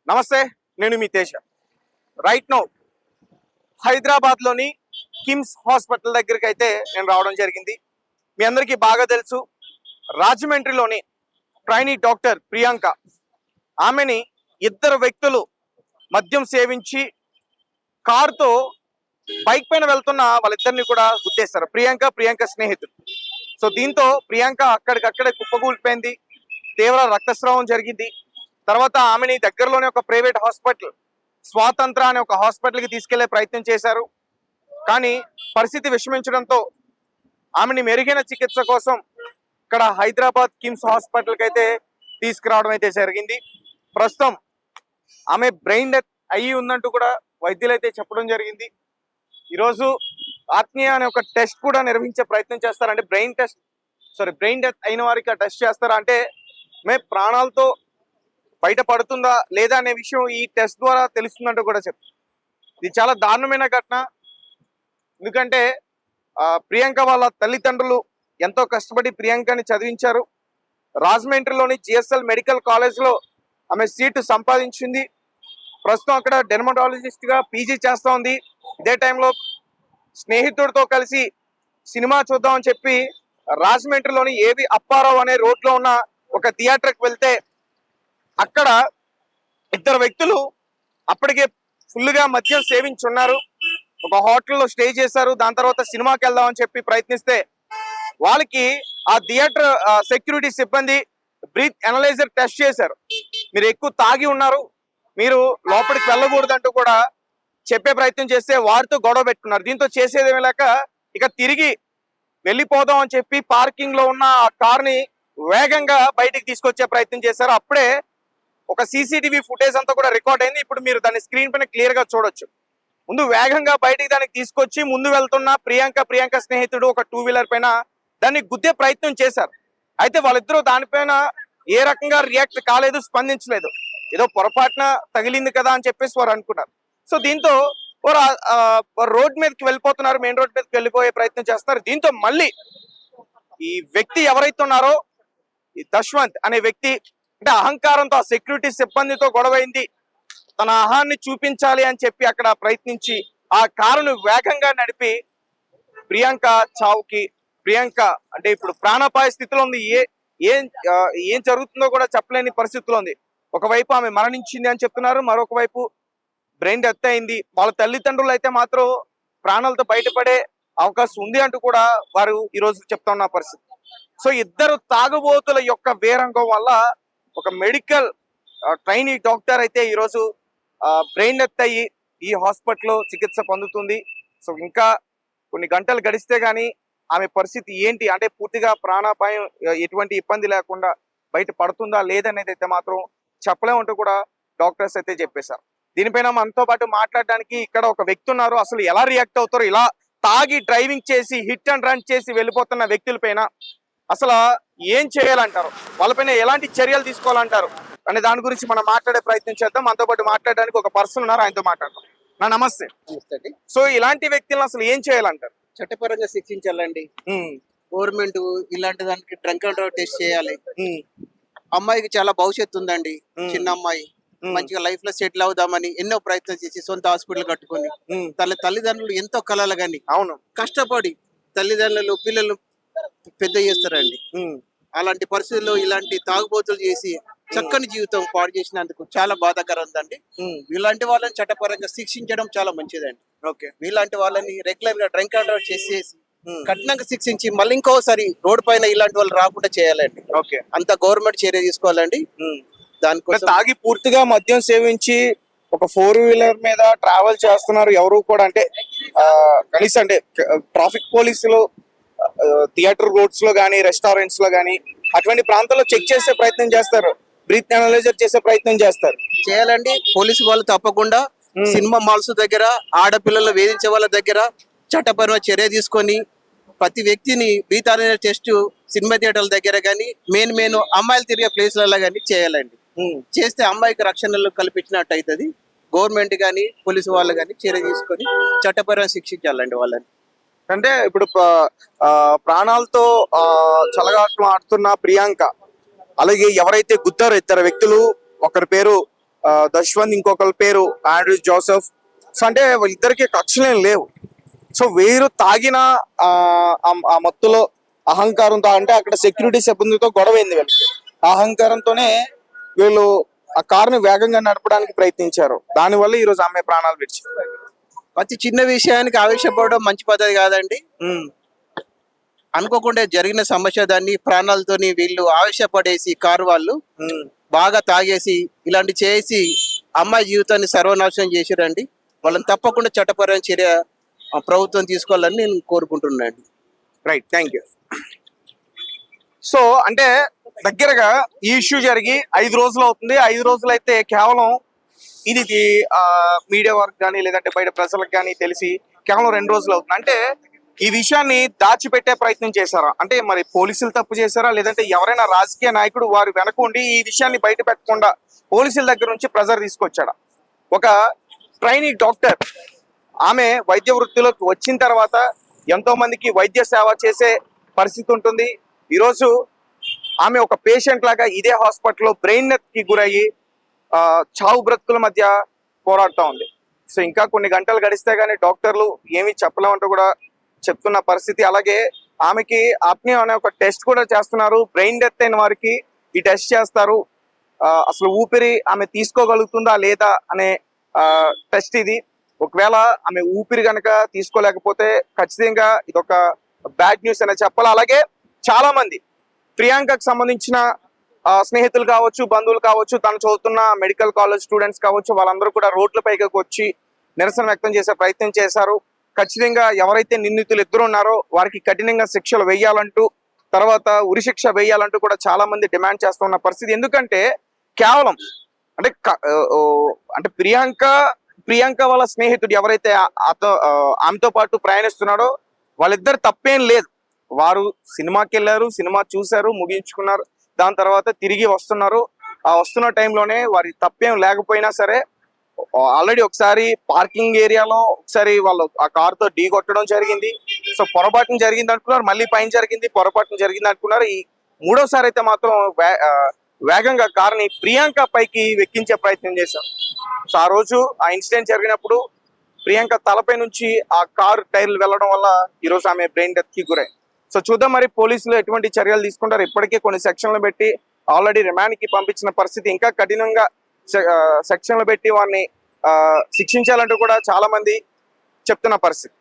నమస్తే, నేను మీ Teja. Right now హైదరాబాద్లోని కిమ్స్ హాస్పిటల్ దగ్గరికి అయితే నేను రావడం జరిగింది. మీ అందరికీ బాగా తెలుసు, రాజమండ్రిలోని ట్రైనీ డాక్టర్ ప్రియాంక, ఆమెని ఇద్దరు వ్యక్తులు మద్యం సేవించి కారుతో బైక్ పైన వెళ్తున్న వాళ్ళిద్దరిని కూడా గుద్దేశారు. ప్రియాంక స్నేహితుడు. సో దీంతో ప్రియాంక అక్కడికక్కడే కుప్పకూలిపోయింది, తీవ్ర రక్తస్రావం జరిగింది. తర్వాత ఆమెని దగ్గరలోనే ఒక ప్రైవేట్ హాస్పిటల్, స్వాతంత్ర అనే ఒక హాస్పిటల్కి తీసుకెళ్లే ప్రయత్నం చేశారు. కానీ పరిస్థితి విషమించడంతో ఆమెని మెరుగైన చికిత్స కోసం ఇక్కడ హైదరాబాద్ కిమ్స్ హాస్పిటల్కి అయితే తీసుకురావడం అయితే జరిగింది. ప్రస్తుతం ఆమె బ్రెయిన్ డెత్ అయ్యి ఉందంటూ కూడా వైద్యులు అయితే చెప్పడం జరిగింది. ఈరోజు ఆత్మీయ అనే ఒక టెస్ట్ కూడా నిర్వహించే ప్రయత్నం చేస్తారంటే బ్రెయిన్ డెత్ అయిన వారికి ఆ టెస్ట్ చేస్తారా అంటే ప్రాణాలతో బయటపడుతుందా లేదా అనే విషయం ఈ టెస్ట్ ద్వారా తెలుస్తుందంటూ కూడా చెప్తారు. ఇది చాలా దారుణమైన ఘటన. ఎందుకంటే ప్రియాంక వాళ్ళ తల్లిదండ్రులు ఎంతో కష్టపడి ప్రియాంకని చదివించారు. రాజమండ్రిలోని జిఎస్ఎల్ మెడికల్ కాలేజ్లో ఆమె సీటు సంపాదించింది. ప్రస్తుతం అక్కడ డెర్మటాలజిస్ట్గా పీజీ చేస్తూ ఉంది. ఇదే టైంలో స్నేహితుడితో కలిసి సినిమా చూద్దామని చెప్పి రాజమండ్రిలోని ఏవి అప్పారావు అనే రోడ్లో ఉన్న ఒక థియేటర్కి వెళ్తే అక్కడ ఇద్దరు వ్యక్తులు అప్పటికే ఫుల్గా మద్యం సేవించున్నారు. ఒక హోటల్లో స్టే చేశారు. దాని తర్వాత సినిమాకి వెళ్దామని చెప్పి ప్రయత్నిస్తే వాళ్ళకి ఆ థియేటర్ సెక్యూరిటీ సిబ్బంది బ్రీత్ అనలైజర్ టెస్ట్ చేశారు. మీరు ఎక్కువ తాగి ఉన్నారు, మీరు లోపలికి వెళ్ళకూడదంటూ కూడా చెప్పే ప్రయత్నం చేస్తే వారితో గొడవ పెట్టుకున్నారు. దీంతో చేసేదేమీ లేక ఇక తిరిగి వెళ్ళిపోదాం అని చెప్పి పార్కింగ్ లో ఉన్న ఆ కార్ని వేగంగా బయటికి తీసుకొచ్చే ప్రయత్నం చేశారు. అప్పుడే ఒక సీసీటీవీ ఫుటేజ్ అంతా కూడా రికార్డ్ అయింది. ఇప్పుడు మీరు దాన్ని స్క్రీన్ పైన క్లియర్ గా చూడొచ్చు. ముందు వేగంగా బయటికి దానికి తీసుకొచ్చి ముందు వెళ్తున్న ప్రియాంక స్నేహితుడు ఒక టూ వీలర్ పైన దాన్ని గుద్దే ప్రయత్నం చేశారు. అయితే వాళ్ళిద్దరూ దానిపైన ఏ రకంగా రియాక్ట్ కాలేదు, స్పందించలేదు. ఏదో పొరపాటున తగిలింది కదా అని చెప్పేసి వారు అనుకున్నారు. సో దీంతో వారు రోడ్ మీదకి వెళ్ళిపోతున్నారు, మెయిన్ రోడ్ మీదకి వెళ్ళిపోయే ప్రయత్నం చేస్తున్నారు. దీంతో మళ్ళీ ఈ వ్యక్తి ఎవరైతే ఉన్నారో ఈ దశ్వంత్ అనే వ్యక్తి అంటే అహంకారంతో ఆ సెక్యూరిటీ సిబ్బందితో గొడవైంది. తన అహాన్ని చూపించాలి అని చెప్పి అక్కడ ప్రయత్నించి ఆ కారును వేగంగా నడిపి ప్రియాంక చావుకి, ప్రియాంక అంటే ఇప్పుడు ప్రాణాపాయ స్థితిలో ఉంది. ఏం జరుగుతుందో కూడా చెప్పలేని పరిస్థితిలో ఉంది. ఒకవైపు ఆమె మరణించింది అని చెప్తున్నారు, మరొక వైపు బ్రెయిన్ డెత్ అయింది. వాళ్ళ తల్లిదండ్రులు అయితే మాత్రం ప్రాణాలతో బయటపడే అవకాశం ఉంది అంటూ కూడా వారు ఈ రోజు చెప్తా ఉన్న పరిస్థితి. సో ఇద్దరు తాగుబోతుల యొక్క వేరంగం వల్ల ఒక మెడికల్ ట్రైనీ డాక్టర్ అయితే ఈరోజు బ్రెయిన్ డెత్ అయ్యి ఈ హాస్పిటల్లో చికిత్స పొందుతుంది. సో ఇంకా కొన్ని గంటలు గడిస్తే గానీ ఆమె పరిస్థితి ఏంటి అంటే పూర్తిగా ప్రాణాపాయం ఎటువంటి ఇబ్బంది లేకుండా బయట పడుతుందా లేదనేది అయితే మాత్రం చెప్పలేమంటూ కూడా డాక్టర్స్ అయితే చెప్పేశారు. దీనిపైన మనతో పాటు మాట్లాడడానికి ఇక్కడ ఒక వ్యక్తి ఉన్నారు. అసలు ఎలా రియాక్ట్ అవుతారు, ఇలా తాగి డ్రైవింగ్ చేసి హిట్ అండ్ రన్ చేసి వెళ్ళిపోతున్న వ్యక్తులపైన అసలు ఏం చేయాలంటారు, వాళ్ళపైన ఎలాంటి చర్యలు తీసుకోవాలంటారు అనే దాని గురించి మనం మాట్లాడే ప్రయత్నం చేద్దాం. మనతో పాటు మాట్లాడడానికి ఒక పర్సన్ ఉన్నారు, ఆయనతో మాట్లాడతాం. నమస్తే. సో ఇలాంటి వ్యక్తులను అసలు ఏం చేయాలంటారు? చట్టపరంగా శిక్షించాలండి. గవర్నమెంట్ ఇలాంటి దానికి డ్రంక్ అండ్ డ్రైవ్ టెస్ట్ చేయాలి. అమ్మాయికి చాలా భవిష్యత్తు ఉందండి. చిన్న అమ్మాయి మంచిగా లైఫ్ లో సెటిల్ అవుదామని ఎన్నో ప్రయత్నం చేసి సొంత హాస్పిటల్ కట్టుకొని తల్లిదండ్రులు ఎంతో కలలు గాని అవును కష్టపడి తల్లిదండ్రులు పిల్లలు పెద్ద చేస్తారండి. అలాంటి పరిస్థితుల్లో ఇలాంటి తాగుబోతులు చేసి చక్కని జీవితం పాడు చేసినందుకు చాలా బాధాకరం ఉందండి. ఇలాంటి వాళ్ళని చట్టపరంగా శిక్షించడం చాలా మంచిదండి. ఓకే, ఇలాంటి వాళ్ళని రెగ్యులర్ గా డ్రంక్ అండ్ డ్రైవ్ చేసేసి కఠినంగా శిక్షించి మళ్ళీ ఇంకోసారి రోడ్ పైన ఇలాంటి వాళ్ళు రాకుండా చేయాలండి. ఓకే, అంత గవర్నమెంట్ చర్య తీసుకోవాలండి. దానికోసం తాగి పూర్తిగా మద్యం సేవించి ఒక 4 వీలర్ మీద ట్రావెల్ చేస్తున్నారు ఎవరు కూడా అంటే కనీసం అంటే ట్రాఫిక్ పోలీసులు థియేటర్ రోడ్స్ లో గానీ రెస్టారెంట్స్ లో గానీ అటువంటి ప్రాంతాల్లో చెక్ చేసే ప్రయత్నం చేస్తారు, బ్రీత్ అనలైజర్ చేసే ప్రయత్నం చేస్తారు. చేయాలండి. పోలీసు వాళ్ళు తప్పకుండా సినిమా మాల్స్ దగ్గర ఆడపిల్లలు వేధించే వాళ్ళ దగ్గర చట్టపరమైన చర్య తీసుకొని ప్రతి వ్యక్తిని బ్రీత్ అనలైజర్ టెస్ట్ సినిమా థియేటర్ల దగ్గర కానీ మెయిన్ అమ్మాయిలు తిరిగే ప్లేస్లలో కానీ చేయాలండి. చేస్తే అమ్మాయికి రక్షణలు కల్పించినట్టు అవుతుంది. గవర్నమెంట్ కానీ పోలీసు వాళ్ళు కానీ చర్య తీసుకొని చట్టపరంగా శిక్షించాలండి వాళ్ళని. అంటే ఇప్పుడు ప్రాణాలతో చెలగాటం ఆడుతున్న ప్రియాంక, అలాగే ఎవరైతే గుద్దారో ఇద్దరు వ్యక్తులు, ఒకరి పేరు దశ్వంత్, ఇంకొకరి పేరు ఆండ్రూ జోసెఫ్. సో అంటే వీళ్ళిద్దరికి కక్షలేం లేవు. సో వీరు తాగిన ఆ మత్తులో అహంకారంతో, అంటే అక్కడ సెక్యూరిటీ సిబ్బందితో గొడవైంది వీళ్ళకి. ఆ అహంకారంతోనే వీళ్ళు ఆ కారుని వేగంగా నడపడానికి ప్రయత్నించారు. దానివల్ల ఈ రోజు ఆమె ప్రాణాలు విడిచింది. ప్రతి చిన్న విషయానికి ఆవేశపడడం మంచి పద్ధతి కాదండి. అనుకోకుండా జరిగిన సమస్య దాన్ని ప్రాణాలతోని వీళ్ళు ఆవేశపడేసి కారు వాళ్ళు బాగా తాగేసి ఇలాంటి చేసి అమ్మాయి జీవితాన్ని సర్వనాశనం చేసిరండి. వాళ్ళని తప్పకుండా చట్టపరమైన చర్య ప్రభుత్వం తీసుకోవాలని నేను కోరుకుంటున్నాను. Right, thank you. సో అంటే దగ్గరగా ఈ ఇష్యూ జరిగి 5 రోజులు అవుతుంది. 5 రోజులు అయితే కేవలం ఇది మీడియా వర్క్ కానీ లేదంటే బయట ప్రజలకు కానీ తెలిసి కేవలం 2 రోజులు అవుతుంది. అంటే ఈ విషయాన్ని దాచిపెట్టే ప్రయత్నం చేశారా? అంటే మరి పోలీసులు తప్పు చేశారా, లేదంటే ఎవరైనా రాజకీయ నాయకుడు వారి వెనక ఉండి ఈ విషయాన్ని బయట పెట్టకుండా పోలీసుల దగ్గర నుంచి ప్రెజర్ తీసుకొచ్చాడా? ఒక ట్రైనీ డాక్టర్ ఆమె వైద్య వృత్తిలోకి వచ్చిన తర్వాత ఎంతో మందికి వైద్య సేవ చేసే పరిస్థితి ఉంటుంది. ఈరోజు ఆమె ఒక పేషెంట్ లాగా ఇదే హాస్పిటల్లో బ్రెయిన్ డెత్ కి గురయ్యి చావు బ్రతుకుల మధ్య పోరాడుతూ ఉంది. సో ఇంకా కొన్ని గంటలు గడిస్తే గానీ డాక్టర్లు ఏమీ చెప్పలేమంటూ కూడా చెప్తున్న పరిస్థితి. అలాగే ఆమెకి ఆప్నియా అనే ఒక టెస్ట్ కూడా చేస్తున్నారు. బ్రెయిన్ డెత్ అయిన వారికి ఈ టెస్ట్ చేస్తారు. అసలు ఊపిరి ఆమె తీసుకోగలుగుతుందా లేదా అనే టెస్ట్ ఇది. ఒకవేళ ఆమె ఊపిరి కనుక తీసుకోలేకపోతే ఖచ్చితంగా ఇదొక బ్యాడ్ న్యూస్ అనే చెప్పాలి. అలాగే చాలా మంది ప్రియాంకకు సంబంధించిన స్నేహితులు కావచ్చు, బంధువులు కావచ్చు, తను చదువుతున్న మెడికల్ కాలేజ్ స్టూడెంట్స్ కావచ్చు, వాళ్ళందరూ కూడా రోడ్లపైకి వచ్చి నిరసన వ్యక్తం చేసే ప్రయత్నం చేశారు. ఖచ్చితంగా ఎవరైతే నిందితులు ఇద్దరు ఉన్నారో వారికి కఠినంగా శిక్షలు వేయాలంటూ, తర్వాత ఉరిశిక్ష వేయాలంటూ కూడా చాలా మంది డిమాండ్ చేస్తున్న పరిస్థితి. ఎందుకంటే కేవలం అంటే ప్రియాంక వాళ్ళ స్నేహితుడు ఎవరైతే ఆమెతో పాటు ప్రయాణిస్తున్నాడో వాళ్ళిద్దరు తప్పేం లేదు. వారు సినిమాకి వెళ్ళారు, సినిమా చూశారు, ముగించుకున్నారు, దాని తర్వాత తిరిగి వస్తున్నారు. ఆ వస్తున్న టైంలోనే వారి తప్పేం లేకపోయినా సరే ఆల్రెడీ ఒకసారి పార్కింగ్ ఏరియాలో ఒకసారి వాళ్ళు ఆ కారుతో ఢీ కొట్టడం జరిగింది. సో పొరపాటున జరిగింది అనుకున్నారు, మళ్ళీ పైన జరిగింది, పొరపాటున జరిగింది అనుకున్నారు. ఈ మూడోసారి అయితే మాత్రం వేగంగా కారుని ప్రియాంక పైకి వెక్కించే ప్రయత్నం చేశారు. సో ఆ రోజు ఆ ఇన్సిడెంట్ జరిగినప్పుడు ప్రియాంక తలపై నుంచి ఆ కారు టైర్లు వెళ్ళడం వల్ల ఈరోజు ఆమె బ్రెయిన్ డెత్ కి గురై. సో చూద్దాం మరి పోలీసులు ఎటువంటి చర్యలు తీసుకుంటారు. ఇప్పటికే కొన్ని సెక్షన్లు పెట్టి ఆల్రెడీ రిమాండ్ కి పంపించిన పరిస్థితి. ఇంకా కఠినంగా సెక్షన్లు పెట్టి వారిని శిక్షించాలంటూ కూడా చాలా మంది చెప్తున్న పరిస్థితి.